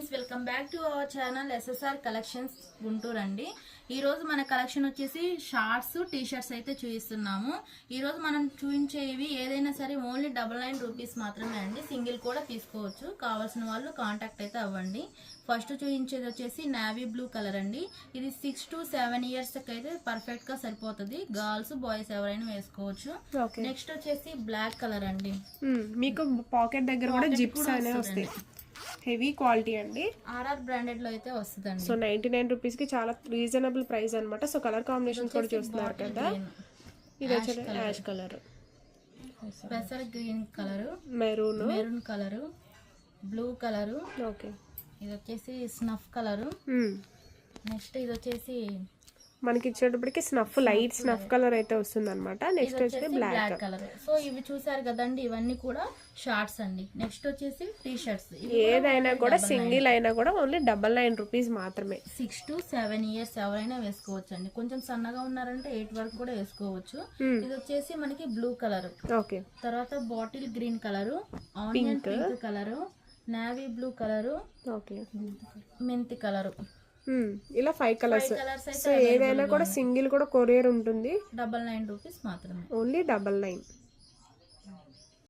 Friends, welcome back to our channel SSR collections Guntur అండి. ఈ రోజు మన కలెక్షన్ వచ్చేసి షార్ట్స్ టీ షర్ట్స్ అయితే చూపిస్తున్నాము. ఈ రోజు మనం చూపించేవి ఏదైనా సరే ఓన్లీ 99 రూపీస్ మాత్రమే అండి. సింగిల్ కూడా తీసుకోవచ్చు. కావాల్సిన వాళ్ళు కాంటాక్ట్ అయితే అవ్వండి. ఫస్ట్ చూపించేది వచ్చేసి నావీ బ్లూ కలర్ అండి. ఇది 6 to 7 ఇయర్స్ అయితే పర్ఫెక్ట్ గా సరిపోతుంది. గర్ల్స్ బాయ్స్ ఎవరైనా వేసుకోవచ్చు. నెక్స్ట్ వచ్చేసి బ్లాక్ కలర్ అండి. మీకు పాకెట్ దగ్గర కూడా జిప్స్ అనేవి వస్తాయి. హెవీ క్వాలిటీ అండి. ఆర్ఆర్ బ్రాండెడ్ లో అయితే వస్తుందండి. సో 99 రూపీస్ కి చాలా రీజనబుల్ ప్రైస్ అన్నమాట. సో కలర్ కాంబినేషన్స్ కూడా చూస్తున్నారు కదా. ఇది వచ్చేసి యాష్ కలర్, పెసర్ green colour, maroon colour, blue colour. Okay, ఇది వచ్చేసి స్నఫ్ కలర్. నెక్స్ట్ ఇది వచ్చేసి మనకి ఇచ్చేటప్పటికి స్నఫ్, లైట్ స్నఫ్ కలర్ అయితే వస్తుంది అనమాట. నెక్స్ట్ వచ్చేసి బ్లాక్ కలర్. సో ఇవి చూసారు కదండి, ఇవన్నీ కూడా షార్ట్స్ అండి. నెక్స్ట్ వచ్చేసి టీ షర్ట్స్. ఏదైనా కూడా సింగిల్ అయినా కూడా ఓన్లీ 99 రూపీస్ మాత్రమే. 6 to 7 ఇయర్స్ ఎవరైనా వేసుకోవచ్చు అండి. కొంచెం సన్నగా ఉన్నారంటే 8 వరకు కూడా వేసుకోవచ్చు. ఇది వచ్చేసి మనకి బ్లూ కలర్. ఓకే, తర్వాత bottle green colour, onion pink colour, navy blue colour, okay, మెంతి కలర్. ఇలా 5 కలర్స్. సో ఏదైనా కూడా సింగిల్ కూడా కొరియర్ ఉంటుంది. 99 రూపీస్ మాత్రమే, ఓన్లీ 99.